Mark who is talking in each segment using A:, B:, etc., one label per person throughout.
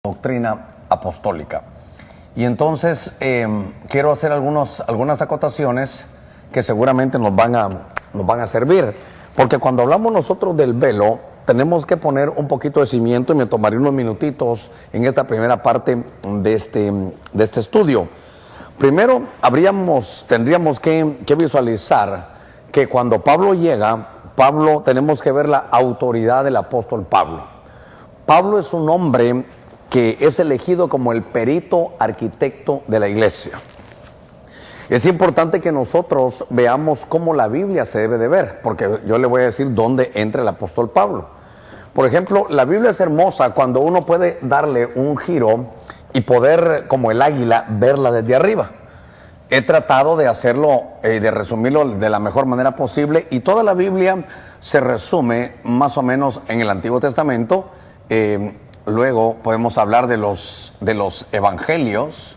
A: doctrina apostólica. Y entonces quiero hacer algunas acotaciones que seguramente nos van a servir, porque cuando hablamos nosotros del velo tenemos que poner un poquito de cimiento, y me tomaré unos minutitos en esta primera parte de este estudio. Primero tendríamos que visualizar que cuando Pablo llega, tenemos que ver la autoridad del apóstol Pablo. Pablo es un hombre que es elegido como el perito arquitecto de la iglesia. Es importante que nosotros veamos cómo la Biblia se debe de ver, porque yo le voy a decir dónde entra el apóstol Pablo. Por ejemplo, la Biblia es hermosa cuando uno puede darle un giro y poder, como el águila, verla desde arriba. He tratado de hacerlo y de resumirlo de la mejor manera posible, y toda la Biblia se resume más o menos en el Antiguo Testamento. Luego podemos hablar de los evangelios.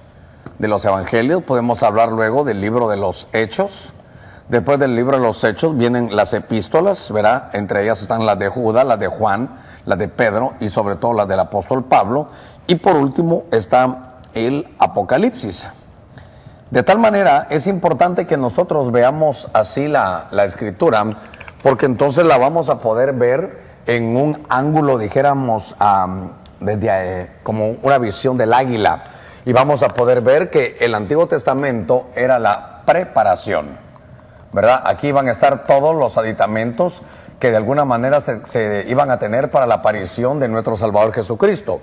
A: Podemos hablar luego del libro de los Hechos. Después del libro de los Hechos vienen las epístolas, ¿verdad? Entre ellas están las de Judas, las de Juan, las de Pedro y sobre todo las del apóstol Pablo. Y por último está el Apocalipsis. De tal manera es importante que nosotros veamos así la Escritura, porque entonces la vamos a poder ver en un ángulo, dijéramos, como una visión del águila. Y vamos a poder ver que el Antiguo Testamento era la preparación, ¿verdad? Aquí van a estar todos los aditamentos que de alguna manera se iban a tener para la aparición de nuestro Salvador Jesucristo.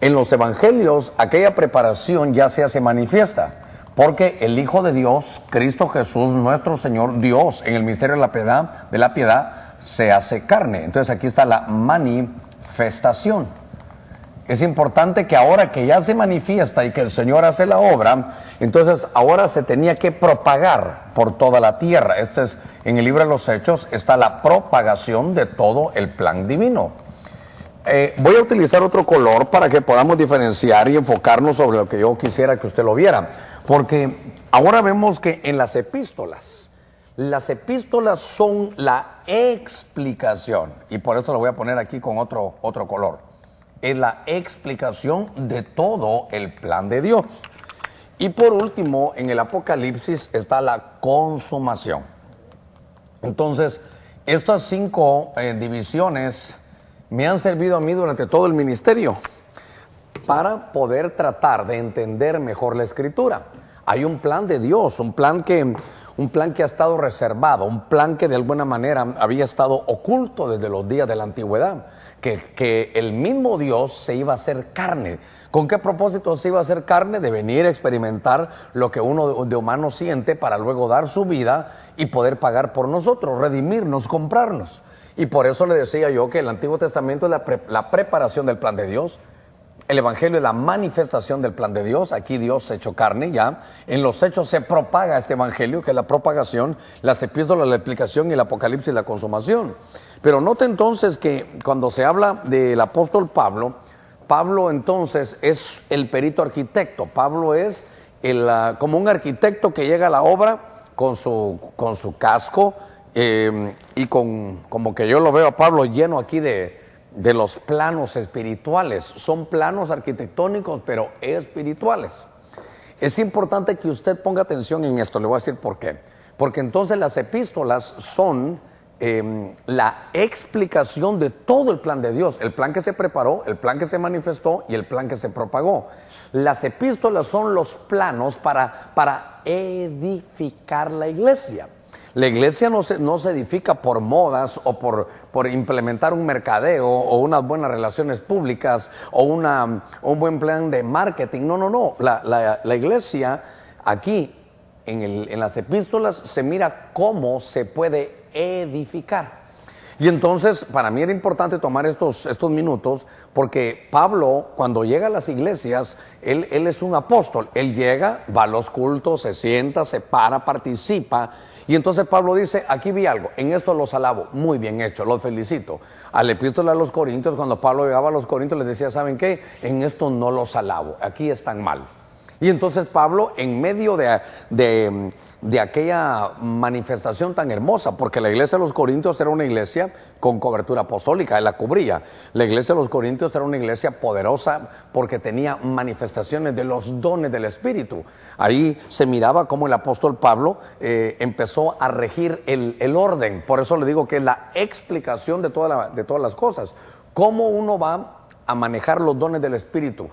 A: En los evangelios, aquella preparación ya se hace manifiesta, porque el Hijo de Dios, Cristo Jesús, nuestro Señor, Dios, en el misterio de la piedad, se hace carne. Entonces aquí está la manifestación. Es importante que ahora que ya se manifiesta y que el Señor hace la obra, entonces ahora se tenía que propagar por toda la tierra. En el libro de los Hechos está la propagación de todo el plan divino. Voy a utilizar otro color para que podamos diferenciar y enfocarnos sobre lo que yo quisiera que usted lo viera, porque ahora vemos que en las epístolas son la explicación, y por eso lo voy a poner aquí con otro color. Es la explicación de todo el plan de Dios. Y por último, en el Apocalipsis está la consumación. Entonces, estas 5 divisiones me han servido a mí durante todo el ministerio para poder tratar de entender mejor la Escritura. Hay un plan de Dios, un plan que ha estado reservado, un plan que de alguna manera había estado oculto desde los días de la antigüedad, que el mismo Dios se iba a hacer carne. ¿Con qué propósito se iba a hacer carne? De venir a experimentar lo que uno de humano siente para luego dar su vida y poder pagar por nosotros, redimirnos, comprarnos. Y por eso le decía yo que el Antiguo Testamento es la preparación del plan de Dios. El Evangelio es la manifestación del plan de Dios. Aquí Dios se hecho carne ya. En los Hechos se propaga este Evangelio, que es la propagación, las epístolas, la explicación, y el Apocalipsis, la consumación. Pero note entonces que cuando se habla del apóstol Pablo entonces es el perito arquitecto. Pablo es como un arquitecto que llega a la obra con su casco, y como que yo lo veo a Pablo lleno aquí de los planos espirituales. Son planos arquitectónicos, pero espirituales. Es importante que usted ponga atención en esto. Le voy a decir por qué. Porque entonces las epístolas son la explicación de todo el plan de Dios. El plan que se preparó, el plan que se manifestó y el plan que se propagó. Las epístolas son los planos para edificar la iglesia. La iglesia no se edifica por modas o por implementar un mercadeo o unas buenas relaciones públicas o un buen plan de marketing. No. La iglesia aquí en las epístolas se mira cómo se puede edificar. Y entonces para mí era importante tomar estos minutos, porque Pablo, cuando llega a las iglesias, él es un apóstol. Él llega, va a los cultos, se sienta, se para, participa. Y entonces Pablo dice, aquí vi algo, en esto los alabo, muy bien hecho, los felicito. A la epístola a los Corintios, cuando Pablo llegaba a los Corintios, les decía, ¿saben qué? En esto no los alabo, aquí están mal. Y entonces Pablo, en medio de aquella manifestación tan hermosa, porque la iglesia de los Corintios era una iglesia con cobertura apostólica, él la cubría. La iglesia de los Corintios era una iglesia poderosa porque tenía manifestaciones de los dones del Espíritu. Ahí se miraba cómo el apóstol Pablo empezó a regir el orden. Por eso le digo que es la explicación de todas las cosas. Cómo uno va a manejar los dones del Espíritu.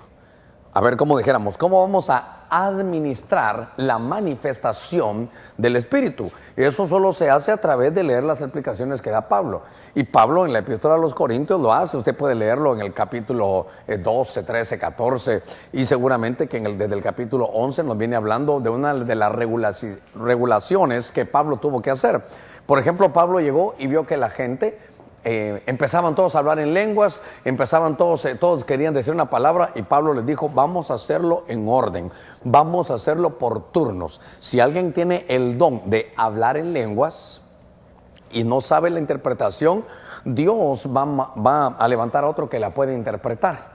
A: A ver, como dijéramos, ¿cómo vamos a administrar la manifestación del Espíritu? Eso solo se hace a través de leer las explicaciones que da Pablo. Y Pablo en la epístola a los Corintios lo hace. Usted puede leerlo en el capítulo 12, 13, 14. Y seguramente que desde el capítulo 11 nos viene hablando de una de las regulaciones que Pablo tuvo que hacer. Por ejemplo, Pablo llegó y vio que la gente... empezaban todos a hablar en lenguas, todos querían decir una palabra y Pablo les dijo, vamos a hacerlo en orden, vamos a hacerlo por turnos. Si alguien tiene el don de hablar en lenguas y no sabe la interpretación, Dios va a levantar a otro que la puede interpretar.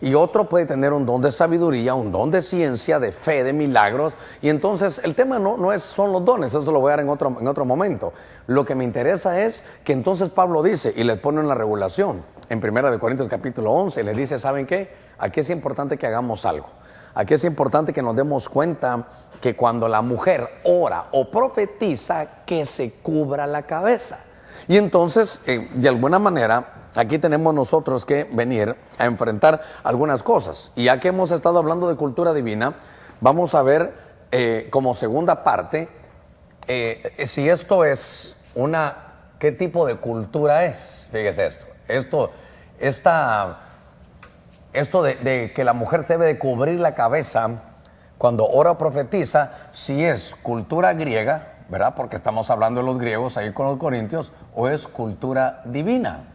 A: Y otro puede tener un don de sabiduría, un don de ciencia, de fe, de milagros. Y entonces el tema no son los dones, eso lo voy a dar en otro momento. Lo que me interesa es que entonces Pablo dice, y les pone una regulación, en 1 Corintios capítulo 11, les dice, ¿saben qué? Aquí es importante que hagamos algo. Aquí es importante que nos demos cuenta que cuando la mujer ora o profetiza, que se cubra la cabeza. Y entonces, de alguna manera... aquí tenemos nosotros que venir a enfrentar algunas cosas. Y ya que hemos estado hablando de cultura divina, vamos a ver como segunda parte si esto es ¿qué tipo de cultura es? Fíjese esto de que la mujer se debe de cubrir la cabeza cuando ora o profetiza, si es cultura griega, ¿verdad? Porque estamos hablando de los griegos ahí con los corintios, o es cultura divina.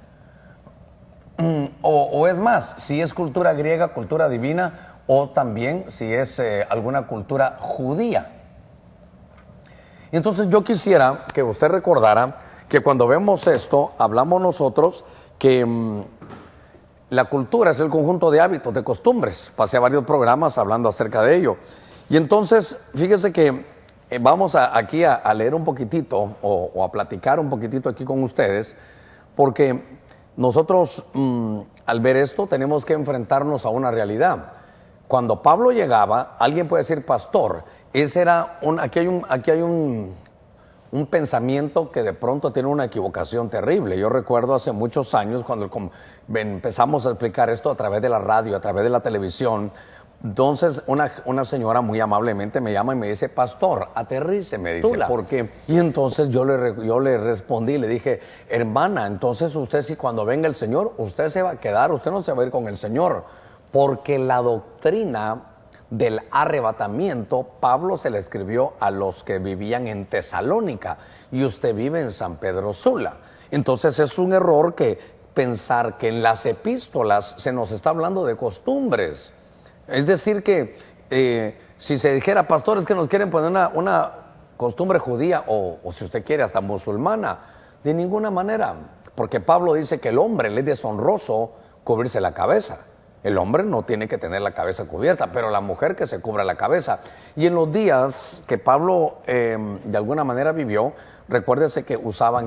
A: O es más, si es cultura griega, cultura divina, o también si es alguna cultura judía. Entonces yo quisiera que usted recordara que cuando vemos esto, hablamos nosotros que la cultura es el conjunto de hábitos, de costumbres. Pasé varios programas hablando acerca de ello. Y entonces, fíjese que vamos aquí a leer un poquitito o a platicar un poquitito aquí con ustedes, porque... nosotros, al ver esto, tenemos que enfrentarnos a una realidad. Cuando Pablo llegaba, alguien puede decir, pastor, aquí hay un pensamiento que de pronto tiene una equivocación terrible. Yo recuerdo hace muchos años, cuando empezamos a explicar esto a través de la radio, a través de la televisión, entonces una señora muy amablemente me llama y me dice, pastor, aterrice, me dice, ¿por qué? Y entonces yo le respondí, le dije, hermana, entonces usted si cuando venga el Señor, usted se va a quedar, usted no se va a ir con el Señor, porque la doctrina del arrebatamiento, Pablo se le escribió a los que vivían en Tesalónica, y usted vive en San Pedro Sula. Entonces es un error que pensar que en las epístolas se nos está hablando de costumbres. Es decir que si se dijera, pastores que nos quieren poner una costumbre judía o si usted quiere hasta musulmana, de ninguna manera, porque Pablo dice que el hombre le es deshonroso cubrirse la cabeza. El hombre no tiene que tener la cabeza cubierta, pero la mujer que se cubra la cabeza. Y en los días que Pablo de alguna manera vivió, recuérdese que usaban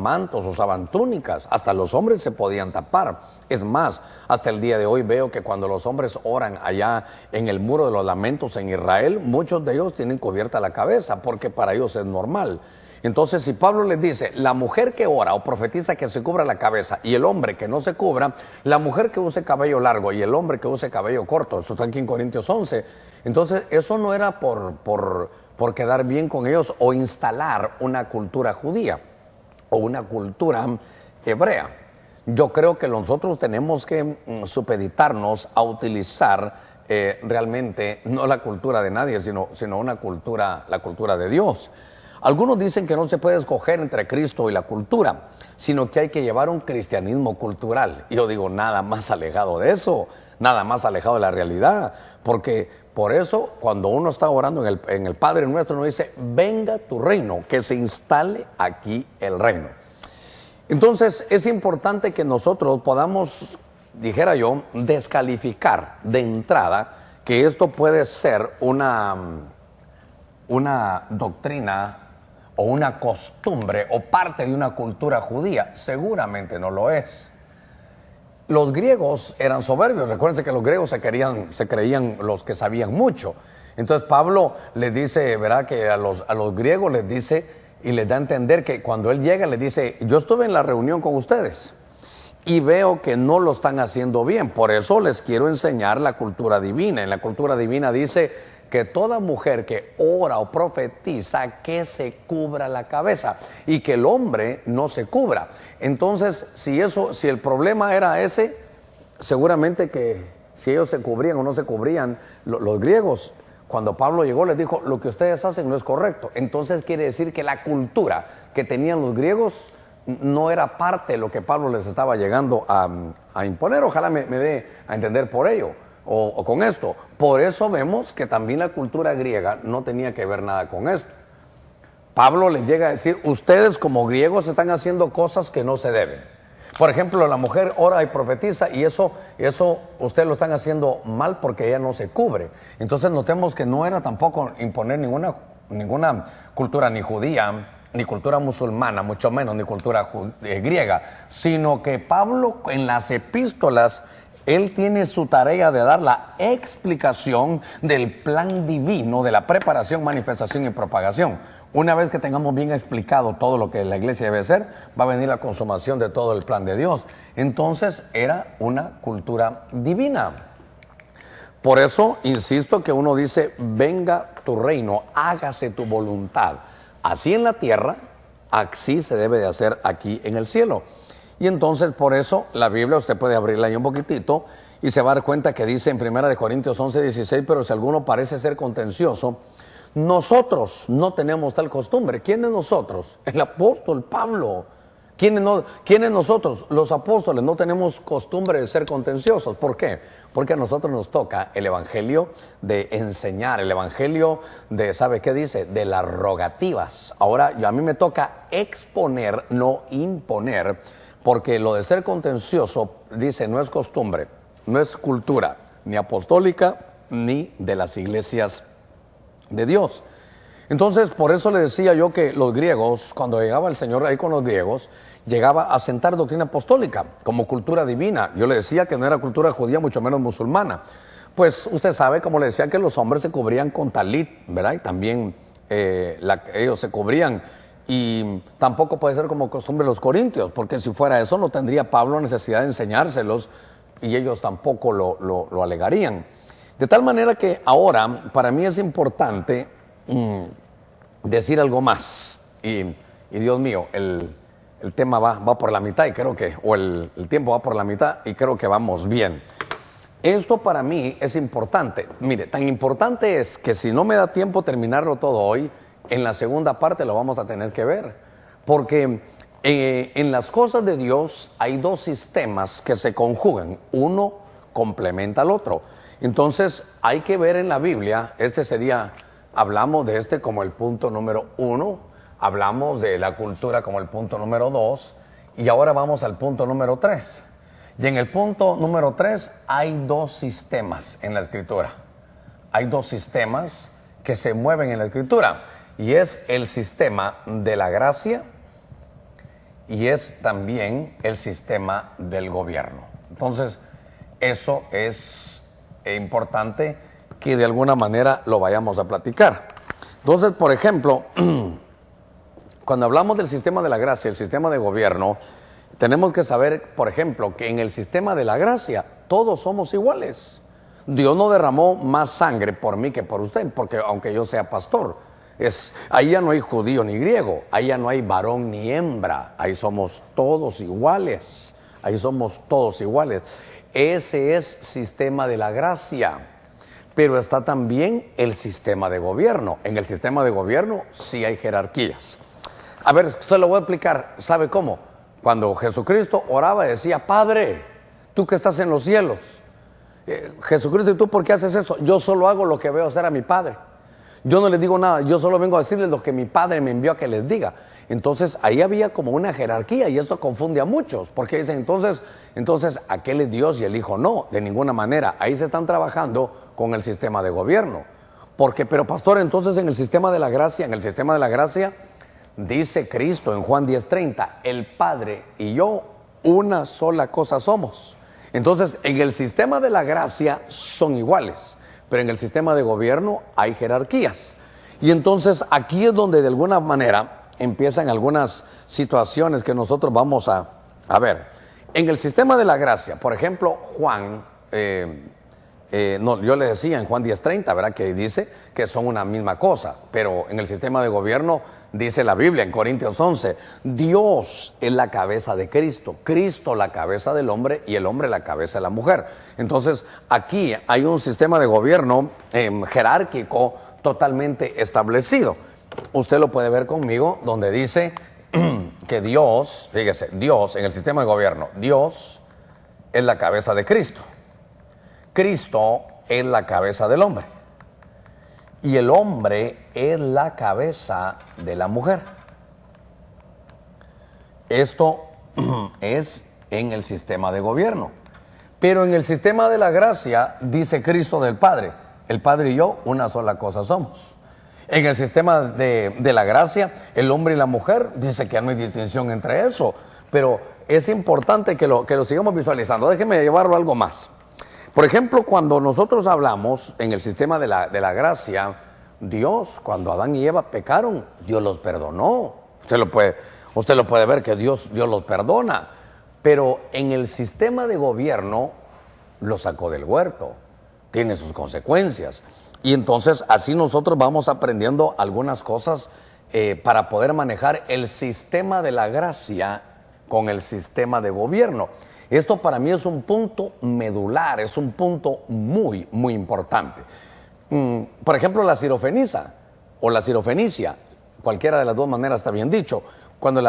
A: mantos, usaban túnicas, hasta los hombres se podían tapar. Es más, hasta el día de hoy veo que cuando los hombres oran allá en el muro de los lamentos en Israel, muchos de ellos tienen cubierta la cabeza, porque para ellos es normal. Entonces, si Pablo les dice, la mujer que ora o profetiza que se cubra la cabeza y el hombre que no se cubra, la mujer que use cabello largo y el hombre que use cabello corto, eso está aquí en Corintios 11, entonces eso no era por quedar bien con ellos o instalar una cultura judía o una cultura hebrea. Yo creo que nosotros tenemos que supeditarnos a utilizar realmente no la cultura de nadie, sino la cultura de Dios. Algunos dicen que no se puede escoger entre Cristo y la cultura, sino que hay que llevar un cristianismo cultural. Y yo digo, nada más alejado de eso, nada más alejado de la realidad, porque por eso cuando uno está orando en el Padre Nuestro, uno dice, venga tu reino, que se instale aquí el reino. Entonces es importante que nosotros podamos, dijera yo, descalificar de entrada que esto puede ser una doctrina o una costumbre o parte de una cultura judía. Seguramente no lo es. Los griegos eran soberbios. Recuérdense que los griegos se creían los que sabían mucho. Entonces Pablo les dice, ¿verdad?, que a los griegos les dice y les da a entender que cuando él llega les dice, yo estuve en la reunión con ustedes y veo que no lo están haciendo bien. Por eso les quiero enseñar la cultura divina. En la cultura divina dice que toda mujer que ora o profetiza, que se cubra la cabeza y que el hombre no se cubra. Entonces, si el problema era ese, seguramente que si ellos se cubrían o no se cubrían, los griegos, cuando Pablo llegó les dijo, lo que ustedes hacen no es correcto. Entonces quiere decir que la cultura que tenían los griegos no era parte de lo que Pablo les estaba llegando a imponer. Ojalá me dé a entender por ello. O con esto. Por eso vemos que también la cultura griega no tenía que ver nada con esto. Pablo les llega a decir, ustedes como griegos están haciendo cosas que no se deben. Por ejemplo, la mujer ora y profetiza y eso ustedes lo están haciendo mal porque ella no se cubre. Entonces notemos que no era tampoco imponer ninguna cultura ni judía, ni cultura musulmana, mucho menos ni cultura griega, sino que Pablo en las epístolas él tiene su tarea de dar la explicación del plan divino de la preparación, manifestación y propagación. Una vez que tengamos bien explicado todo lo que la iglesia debe ser, va a venir la consumación de todo el plan de Dios. Entonces era una cultura divina. Por eso insisto que uno dice, venga tu reino, hágase tu voluntad. Así en la tierra, así se debe de hacer aquí en el cielo. Y entonces por eso la Biblia, usted puede abrirla ahí un poquitito y se va a dar cuenta que dice en 1 Corintios 11:16, pero si alguno parece ser contencioso, nosotros no tenemos tal costumbre. ¿Quién es nosotros? El apóstol Pablo. ¿Quiénes nosotros? Los apóstoles no tenemos costumbre de ser contenciosos. ¿Por qué? Porque a nosotros nos toca el evangelio de enseñar, el evangelio de, ¿sabe qué dice? De las rogativas. Ahora, a mí me toca exponer, no imponer. Porque lo de ser contencioso, dice, no es costumbre, no es cultura, ni apostólica, ni de las iglesias de Dios. Entonces, por eso le decía yo que los griegos, cuando llegaba el Señor ahí con los griegos, llegaba a sentar doctrina apostólica como cultura divina. Yo le decía que no era cultura judía, mucho menos musulmana. Pues usted sabe, como le decía, que los hombres se cubrían con talit, ¿verdad? Y también ellos se cubrían. Y tampoco puede ser como costumbre los corintios, porque si fuera eso no tendría Pablo necesidad de enseñárselos y ellos tampoco lo alegarían. De tal manera que ahora para mí es importante decir algo más. Y Dios mío, el tema va por la mitad y creo que, o el tiempo va por la mitad y creo que vamos bien. Esto para mí es importante. Mire, tan importante es que si no me da tiempo terminarlo todo hoy, en la segunda parte lo vamos a tener que ver, porque en las cosas de Dios hay dos sistemas que se conjugan, uno complementa al otro. Entonces hay que ver en la Biblia, hablamos de este como el punto número 1, hablamos de la cultura como el punto número 2 y ahora vamos al punto número 3. Y en el punto número 3 hay dos sistemas en la Escritura, hay dos sistemas que se mueven en la Escritura. Y es el sistema de la gracia y es también el sistema del gobierno. Entonces, eso es importante que de alguna manera lo vayamos a platicar. Entonces, por ejemplo, cuando hablamos del sistema de la gracia, el sistema de gobierno, tenemos que saber, por ejemplo, que en el sistema de la gracia todos somos iguales. Dios no derramó más sangre por mí que por usted, porque aunque yo sea pastor, ahí ya no hay judío ni griego, ahí ya no hay varón ni hembra, ahí somos todos iguales, ahí somos todos iguales. Ese es sistema de la gracia, pero está también el sistema de gobierno. En el sistema de gobierno sí hay jerarquías. A ver, se lo voy a explicar, ¿sabe cómo? Cuando Jesucristo oraba y decía, Padre, tú que estás en los cielos, Jesucristo, ¿y tú por qué haces eso? Yo solo hago lo que veo hacer a mi Padre. Yo no les digo nada, yo solo vengo a decirles lo que mi Padre me envió a que les diga. Entonces ahí había como una jerarquía y esto confunde a muchos, porque dicen entonces aquel es Dios y el Hijo no, de ninguna manera. Ahí se están trabajando con el sistema de gobierno. Pero pastor, entonces en el sistema de la gracia, dice Cristo en Juan 10:30, el Padre y yo una sola cosa somos. Entonces en el sistema de la gracia son iguales, pero en el sistema de gobierno hay jerarquías. Y entonces aquí es donde de alguna manera empiezan algunas situaciones que nosotros vamos a ver. En el sistema de la gracia, por ejemplo, Juan, yo le decía en Juan 10:30, ¿verdad? Que dice que son una misma cosa, pero en el sistema de gobierno dice la Biblia en Corintios 11, Dios es la cabeza de Cristo, Cristo la cabeza del hombre y el hombre la cabeza de la mujer. Entonces aquí hay un sistema de gobierno jerárquico totalmente establecido. Usted lo puede ver conmigo donde dice que Dios, fíjese, Dios en el sistema de gobierno, Dios es la cabeza de Cristo. Cristo es la cabeza del hombre y el hombre es la cabeza de la mujer. Esto es en el sistema de gobierno. Pero en el sistema de la gracia dice Cristo del Padre, el Padre y yo una sola cosa somos. En el sistema de la gracia, el hombre y la mujer dice que no hay distinción entre eso, pero es importante que lo sigamos visualizando. Déjeme llevarlo a algo más. Por ejemplo, cuando nosotros hablamos en el sistema de la gracia, Dios, cuando Adán y Eva pecaron, Dios los perdonó. Usted lo puede ver que Dios los perdona, pero en el sistema de gobierno lo sacó del huerto, tiene sus consecuencias. Y entonces así nosotros vamos aprendiendo algunas cosas para poder manejar el sistema de la gracia con el sistema de gobierno. Esto para mí es un punto medular, es un punto muy, muy importante. Por ejemplo, la sirofeniza o la sirofenicia, cualquiera de las dos maneras está bien dicho. Cuando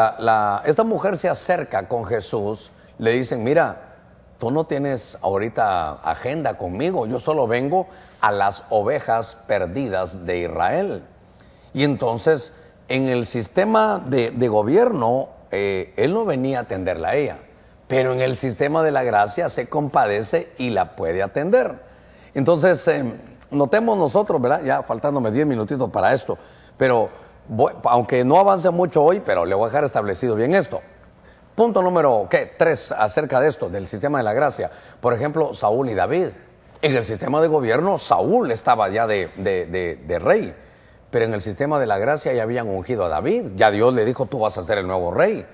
A: esta mujer se acerca con Jesús, le dicen, mira, tú no tienes ahorita agenda conmigo, yo solo vengo a las ovejas perdidas de Israel. Y entonces, en el sistema de gobierno, él no venía a atenderla a ella, pero en el sistema de la gracia se compadece y la puede atender. Entonces, notemos nosotros, ¿verdad? Ya faltándome 10 minutitos para esto, pero aunque no avance mucho hoy, pero le voy a dejar establecido bien esto. Punto número 3 acerca de esto, del sistema de la gracia. Por ejemplo, Saúl y David. En el sistema de gobierno, Saúl estaba ya de rey, pero en el sistema de la gracia ya habían ungido a David. Ya Dios le dijo, tú vas a ser el nuevo rey.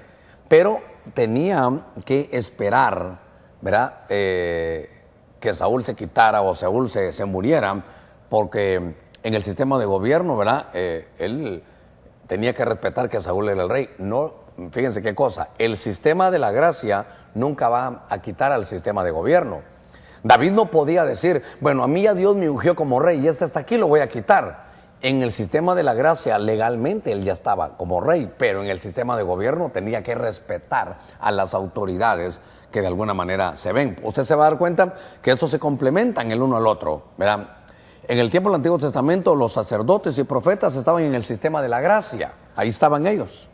A: Pero tenía que esperar, ¿verdad? Que Saúl se quitara o Saúl se muriera, porque en el sistema de gobierno, ¿verdad? Él tenía que respetar que Saúl era el rey. No, fíjense qué cosa, el sistema de la gracia nunca va a quitar al sistema de gobierno. David no podía decir, bueno, a mí ya Dios me ungió como rey y hasta aquí lo voy a quitar. En el sistema de la gracia, legalmente, él ya estaba como rey, pero en el sistema de gobierno tenía que respetar a las autoridades que de alguna manera se ven. Usted se va a dar cuenta que estos se complementan el uno al otro, ¿verdad? En el tiempo del Antiguo Testamento, los sacerdotes y profetas estaban en el sistema de la gracia, ahí estaban ellos,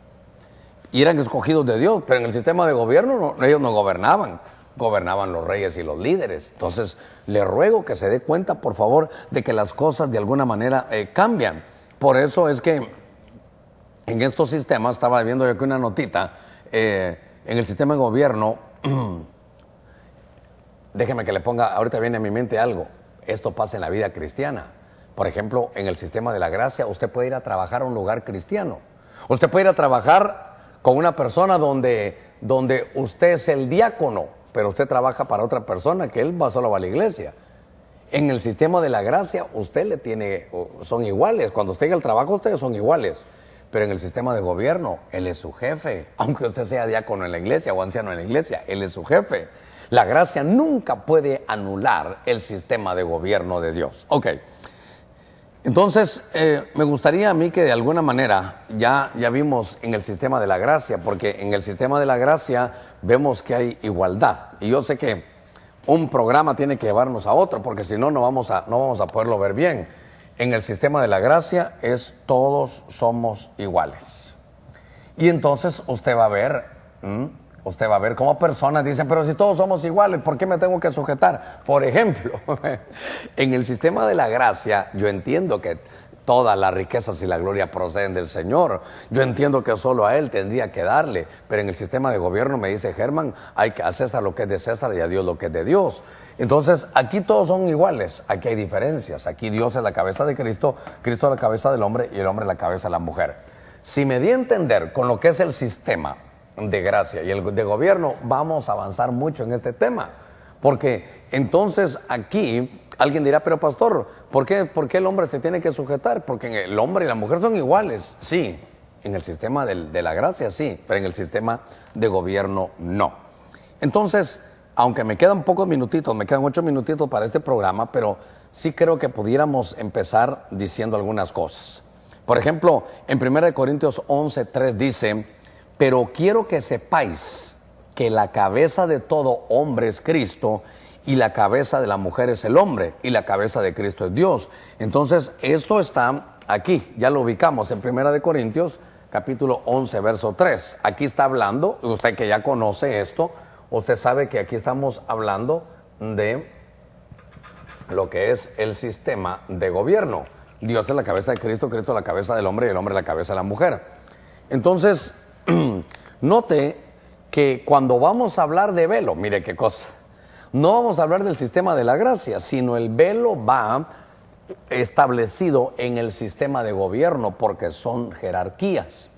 A: y eran escogidos de Dios, pero en el sistema de gobierno ellos no gobernaban. Gobernaban los reyes y los líderes. Entonces, le ruego que se dé cuenta, por favor, de que las cosas de alguna manera cambian. Por eso es que en estos sistemas, estaba viendo yo aquí una notita, en el sistema de gobierno, déjeme que le ponga, ahorita viene a mi mente algo, esto pasa en la vida cristiana. Por ejemplo, en el sistema de la gracia, usted puede ir a trabajar a un lugar cristiano. Usted puede ir a trabajar con una persona donde usted es el diácono, pero usted trabaja para otra persona que él solo va a la iglesia. En el sistema de la gracia, son iguales. Cuando usted llega al trabajo, ustedes son iguales. Pero en el sistema de gobierno, él es su jefe. Aunque usted sea diácono en la iglesia o anciano en la iglesia, él es su jefe. La gracia nunca puede anular el sistema de gobierno de Dios. Ok. Entonces, me gustaría a mí que de alguna manera, ya vimos en el sistema de la gracia, porque en el sistema de la gracia vemos que hay igualdad. Y yo sé que un programa tiene que llevarnos a otro, porque si no, no vamos a poderlo ver bien. En el sistema de la gracia todos somos iguales. Y entonces usted va a ver, usted va a ver cómo personas dicen, pero si todos somos iguales, ¿por qué me tengo que sujetar? Por ejemplo, en el sistema de la gracia, yo entiendo que todas las riquezas y la gloria proceden del Señor. Yo entiendo que solo a Él tendría que darle, pero en el sistema de gobierno me dice Germán, hay que a César lo que es de César y a Dios lo que es de Dios. Entonces, aquí todos son iguales, aquí hay diferencias. Aquí Dios es la cabeza de Cristo, Cristo es la cabeza del hombre y el hombre es la cabeza de la mujer. Si me di a entender con lo que es el sistema de gracia y el de gobierno, vamos a avanzar mucho en este tema. Porque entonces aquí alguien dirá, pero pastor, ¿por qué el hombre se tiene que sujetar? Porque el hombre y la mujer son iguales. Sí, en el sistema de la gracia sí, pero en el sistema de gobierno no. Entonces, aunque me quedan pocos minutitos, me quedan 8 minutitos para este programa, pero sí creo que pudiéramos empezar diciendo algunas cosas. Por ejemplo, en 1 Corintios 11:3 dice, pero quiero que sepáis que la cabeza de todo hombre es Cristo, y la cabeza de la mujer es el hombre, y la cabeza de Cristo es Dios. Entonces, esto está aquí, ya lo ubicamos en 1 Corintios, capítulo 11, verso 3. Aquí está hablando, usted que ya conoce esto, usted sabe que aquí estamos hablando de lo que es el sistema de gobierno. Dios es la cabeza de Cristo, Cristo es la cabeza del hombre y el hombre es la cabeza de la mujer. Entonces, note que cuando vamos a hablar de velo, mire qué cosa, no vamos a hablar del sistema de la gracia, sino el velo va establecido en el sistema de gobierno porque son jerarquías.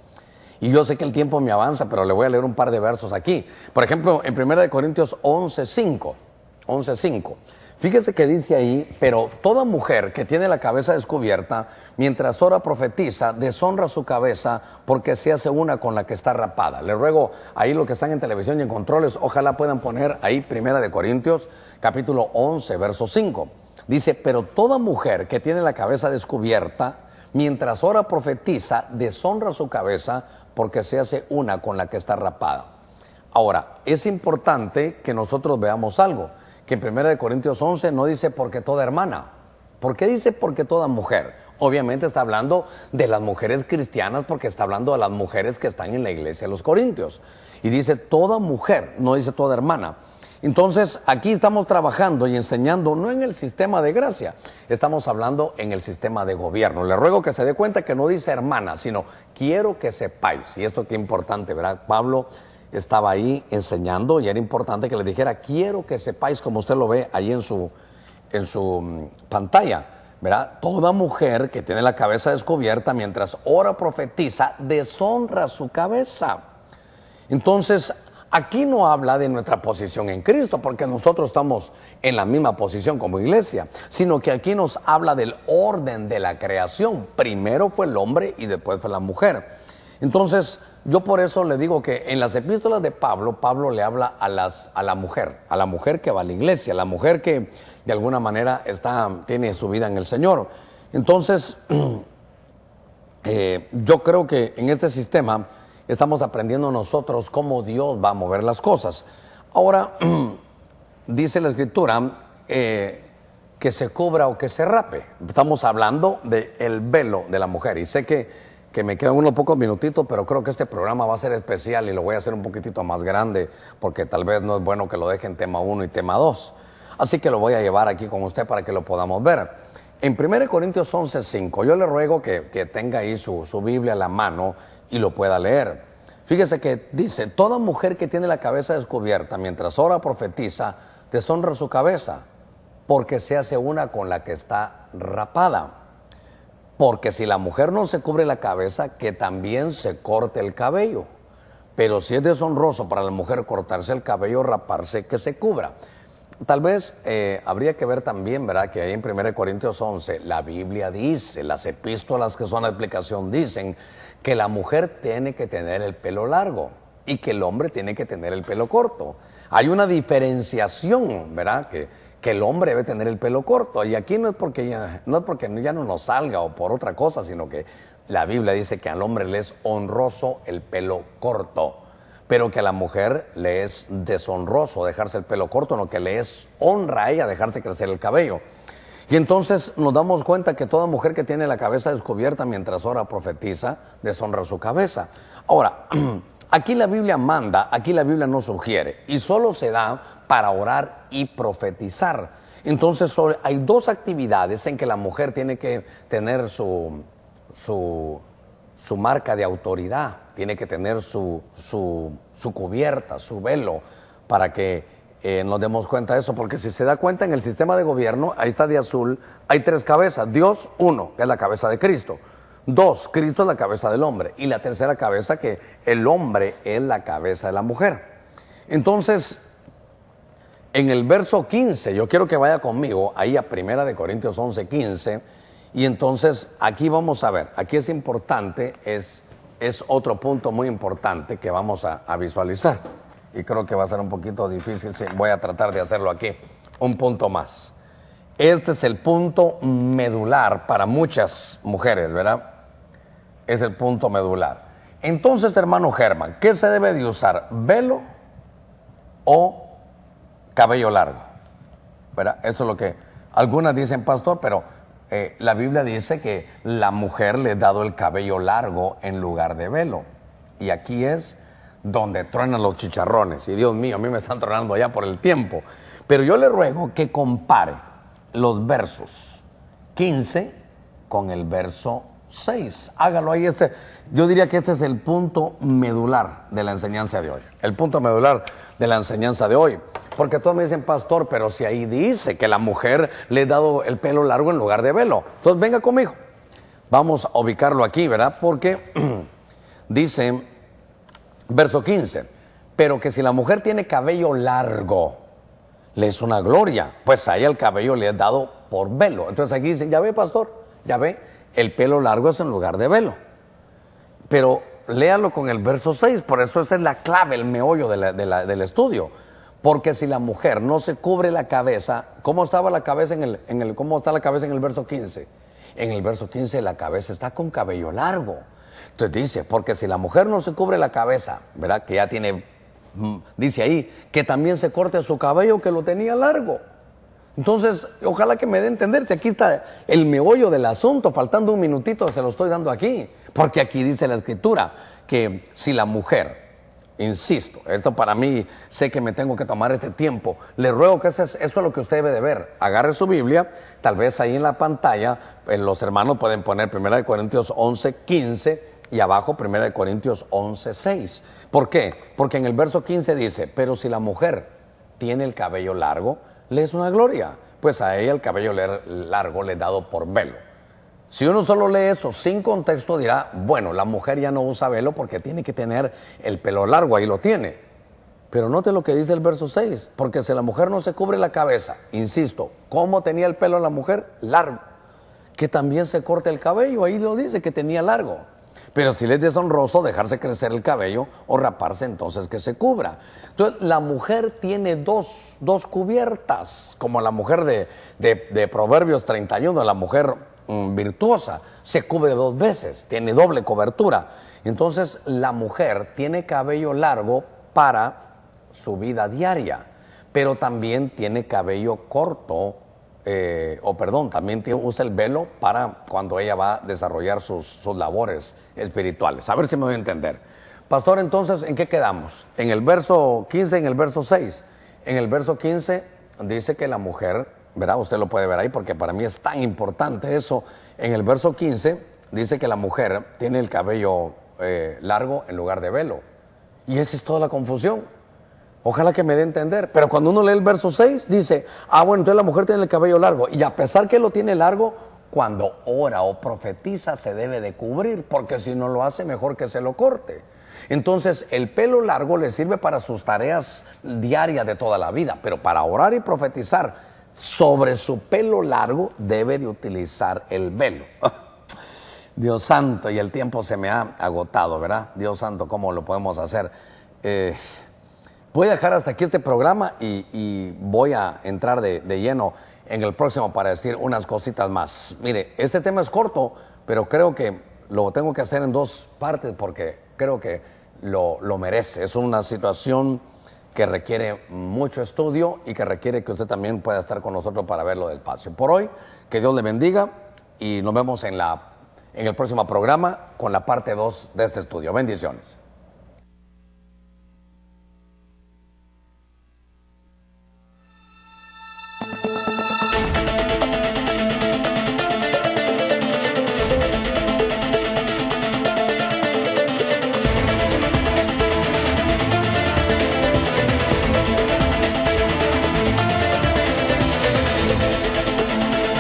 A: Y yo sé que el tiempo me avanza, pero le voy a leer un par de versos aquí. Por ejemplo, en 1 Corintios 11:5. Fíjese que dice ahí, pero toda mujer que tiene la cabeza descubierta, mientras ora profetiza, deshonra su cabeza porque se hace una con la que está rapada. Le ruego ahí los que están en televisión y en controles, ojalá puedan poner ahí 1 Corintios, capítulo 11, verso 5. Dice, pero toda mujer que tiene la cabeza descubierta, mientras ora profetiza, deshonra su cabeza porque se hace una con la que está rapada. Ahora, es importante que nosotros veamos algo, que en 1 Corintios 11 no dice porque toda hermana. ¿Por qué dice porque toda mujer? Obviamente está hablando de las mujeres cristianas porque está hablando de las mujeres que están en la iglesia de los Corintios. Y dice toda mujer, no dice toda hermana. Entonces, aquí estamos trabajando y enseñando, no en el sistema de gracia, estamos hablando en el sistema de gobierno. Le ruego que se dé cuenta que no dice hermana, sino quiero que sepáis. Y esto qué importante, ¿verdad? Pablo estaba ahí enseñando y era importante que le dijera, quiero que sepáis, como usted lo ve ahí en su pantalla, ¿verdad? Toda mujer que tiene la cabeza descubierta mientras ora profetiza, deshonra su cabeza. Entonces, aquí no habla de nuestra posición en Cristo, porque nosotros estamos en la misma posición como iglesia, sino que aquí nos habla del orden de la creación. Primero fue el hombre y después fue la mujer. Entonces, yo por eso le digo que en las epístolas de Pablo, Pablo le habla a la mujer que va a la iglesia, a la mujer que de alguna manera tiene su vida en el Señor. Entonces, yo creo que en este sistema estamos aprendiendo nosotros cómo Dios va a mover las cosas. Ahora, dice la Escritura que se cubra o que se rape. Estamos hablando del velo de la mujer. Y sé que me quedan unos pocos minutitos, pero creo que este programa va a ser especial y lo voy a hacer un poquitito más grande, porque tal vez no es bueno que lo deje en tema 1 y tema 2. Así que lo voy a llevar aquí con usted para que lo podamos ver. En 1 Corintios 11:5, yo le ruego que tenga ahí su Biblia a la mano y lo pueda leer. Fíjese que dice, toda mujer que tiene la cabeza descubierta mientras ora profetiza, deshonra su cabeza, porque se hace una con la que está rapada. Porque si la mujer no se cubre la cabeza, que también se corte el cabello. Pero si es deshonroso para la mujer cortarse el cabello o raparse, que se cubra. Tal vez habría que ver también, ¿verdad?, que ahí en 1 Corintios 11, la Biblia dice, las epístolas que son la explicación dicen que la mujer tiene que tener el pelo largo y que el hombre tiene que tener el pelo corto. Hay una diferenciación, ¿verdad?, que el hombre debe tener el pelo corto. Y aquí no es porque ya no nos salga o por otra cosa, sino que la Biblia dice que al hombre le es honroso el pelo corto, pero que a la mujer le es deshonroso dejarse el pelo corto, no, que le es honra a ella dejarse crecer el cabello. Y entonces nos damos cuenta que toda mujer que tiene la cabeza descubierta mientras ora o profetiza, deshonra su cabeza. Ahora, aquí la Biblia manda, aquí la Biblia no sugiere, y solo se da para orar y profetizar. Entonces hay dos actividades en que la mujer tiene que tener su marca de autoridad, tiene que tener su cubierta, su velo, para que nos demos cuenta de eso, porque si se da cuenta en el sistema de gobierno, ahí está de azul, hay tres cabezas. Dios, uno, que es la cabeza de Cristo. Dos, Cristo es la cabeza del hombre. Y la tercera cabeza, que el hombre es la cabeza de la mujer. Entonces, en el verso 15, yo quiero que vaya conmigo ahí a 1 Corintios 11, 15, y entonces aquí vamos a ver, aquí es importante, es otro punto muy importante que vamos a visualizar. Y creo que va a ser un poquito difícil, sí, voy a tratar de hacerlo aquí, un punto más. Este es el punto medular para muchas mujeres, ¿verdad? Es el punto medular. Entonces, hermano Germán, ¿qué se debe de usar? ¿Velo o cabello largo? ¿Verdad? Eso es lo que algunas dicen, pastor, pero la Biblia dice que la mujer le ha dado el cabello largo en lugar de velo. Y aquí es donde truenan los chicharrones. Y Dios mío, a mí me están tronando ya por el tiempo. Pero yo le ruego que compare los versos 15 con el verso 6. Hágalo ahí. Yo diría que este es el punto medular de la enseñanza de hoy. El punto medular de la enseñanza de hoy. Porque todos me dicen, pastor, pero si ahí dice que la mujer le ha dado el pelo largo en lugar de velo. Entonces venga conmigo. Vamos a ubicarlo aquí, ¿verdad? Porque dice, verso 15, pero que si la mujer tiene cabello largo, le es una gloria, pues a ella el cabello le es dado por velo. Entonces aquí dicen, ya ve, pastor, ya ve, el pelo largo es en lugar de velo. Pero léalo con el verso 6, por eso esa es la clave, el meollo del estudio. Porque si la mujer no se cubre la cabeza, ¿cómo estaba la cabeza cómo está la cabeza en el verso 15? En el verso 15 la cabeza está con cabello largo. Entonces dice, porque si la mujer no se cubre la cabeza, ¿verdad? Que ya tiene, dice ahí, que también se corte su cabello que lo tenía largo. Entonces, ojalá que me dé a entender, si aquí está el meollo del asunto, faltando un minutito se lo estoy dando aquí, porque aquí dice la Escritura, que si la mujer, insisto, esto para mí, sé que me tengo que tomar este tiempo, le ruego que eso es lo que usted debe de ver, agarre su Biblia, tal vez ahí en la pantalla, los hermanos pueden poner 1 Corintios 11, 15, y abajo 1 Corintios 11, 6. ¿Por qué? Porque en el verso 15 dice, pero si la mujer tiene el cabello largo, le es una gloria, pues a ella el cabello largo le he dado por velo. Si uno solo lee eso sin contexto dirá, bueno, la mujer ya no usa velo porque tiene que tener el pelo largo, ahí lo tiene. Pero note lo que dice el verso 6, porque si la mujer no se cubre la cabeza, insisto, ¿cómo tenía el pelo la mujer? Largo. Que también se corte el cabello, ahí lo dice que tenía largo. Pero si le es deshonroso dejarse crecer el cabello o raparse, entonces que se cubra. Entonces, la mujer tiene dos cubiertas, como la mujer de Proverbios 31, la mujer virtuosa, se cubre dos veces, tiene doble cobertura. Entonces, la mujer tiene cabello largo para su vida diaria, pero también tiene cabello corto, también usa el velo para cuando ella va a desarrollar sus labores espirituales. A ver si me voy a entender. Pastor, entonces, ¿en qué quedamos? En el verso 15, en el verso 6. En el verso 15 dice que la mujer, ¿verdad? Usted lo puede ver ahí porque para mí es tan importante eso. En el verso 15 dice que la mujer tiene el cabello largo en lugar de velo. Y esa es toda la confusión. Ojalá que me dé a entender. Pero cuando uno lee el verso 6, dice, bueno, entonces la mujer tiene el cabello largo. Y a pesar que lo tiene largo, cuando ora o profetiza se debe de cubrir, porque si no lo hace, mejor que se lo corte. Entonces, el pelo largo le sirve para sus tareas diarias de toda la vida, pero para orar y profetizar sobre su pelo largo debe de utilizar el velo. Dios santo, y el tiempo se me ha agotado, ¿verdad? Dios santo, ¿cómo lo podemos hacer? Voy a dejar hasta aquí este programa y voy a entrar de lleno en el próximo para decir unas cositas más. Mire, este tema es corto, pero creo que lo tengo que hacer en dos partes porque creo que lo merece. Es una situación que requiere mucho estudio y que requiere que usted también pueda estar con nosotros para verlo despacio. Por hoy, que Dios le bendiga y nos vemos en el próximo programa con la parte 2 de este estudio. Bendiciones.